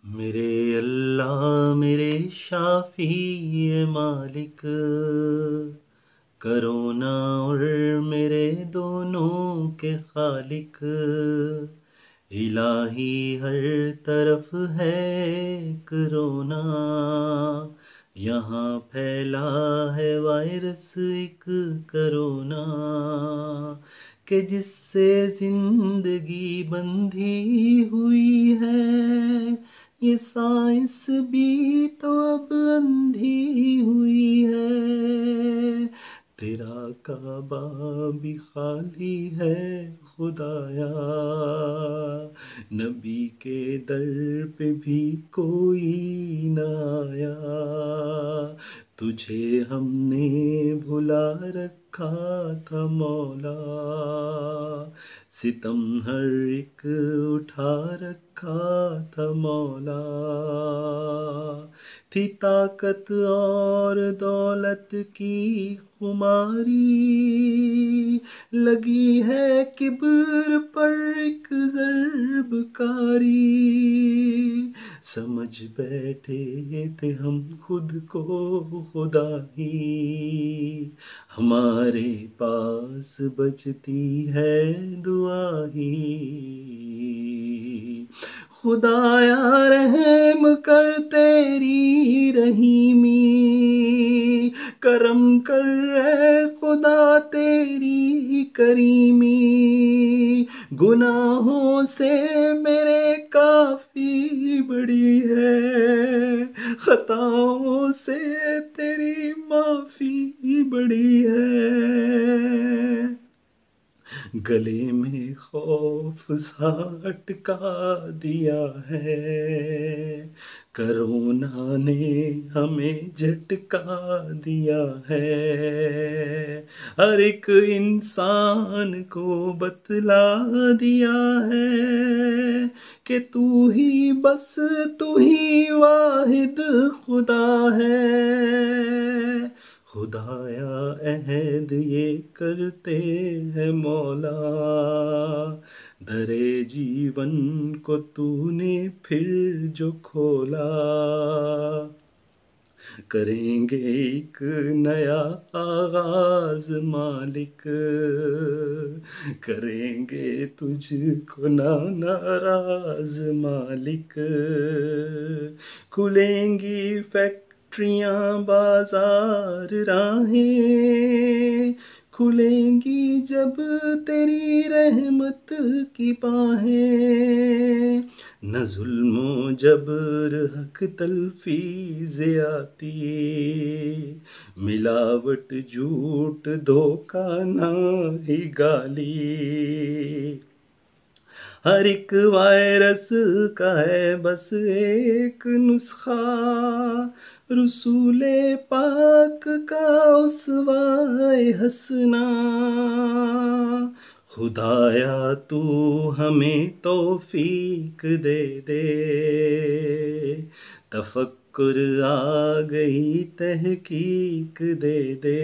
मेरे अल्लाह मेरे शाफी ये मालिक, करोना और मेरे दोनों के खालिक। इलाही हर तरफ है करोना, यहाँ फैला है वायरस एक करोना, कि जिससे जिंदगी बंधी हुई है। ये साइंस भी तो अब अंधी हुई है। तेरा काबा भी खाली है खुदाया, नबी के दर पे भी कोई न आया। तुझे हमने भुला रखा था मौला, सितम हर एक उठा रखा था मौला। थी ताकत और दौलत की खुमारी, लगी है किब्र पर एक ज़र्बकारी। समझ बैठे थे हम खुद को खुदा ही, हमारे पास बचती है दुआ ही। खुदाया रहम कर तेरी रहीमी, करम कर रहे खुदा तेरी करीमी। गुनाहों से मेरे काफी बड़ी है, खताओं से तेरी माफी बड़ी है। गले में खौफ सा अटका दिया है, करोना ने हमें झटका दिया है। हर एक इंसान को बतला दिया है कि तू ही बस तू ही वाहिद खुदा है। खुदाया अहद ये करते हैं मौला, दरे जीवन को तूने फिर जो खोला। करेंगे एक नया आगाज मालिक, करेंगे तुझको ना नाराज मालिक। खुलेंगी फैक्ट्रियां बाजार राहें, खुलेंगी जब तेरी रहमत की बाहें। न जुल्मो जबर हक तलफी ज़्यादती, मिलावट झूठ धोखा ना ही गाली। हर एक वायरस का है बस एक नुस्खा, रसूले पाक का उसवाए हसना। खुदाया तू हमें तौफीक दे दे, तफक्कुर आ गई तहकीक दे दे।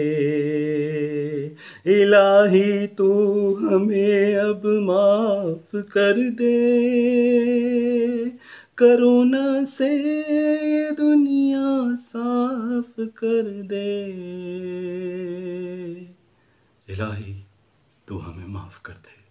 इलाही तू हमें अब माफ कर दे, करोना से ये दुनिया साफ कर दे। इलाही तू हमें माफ कर दे।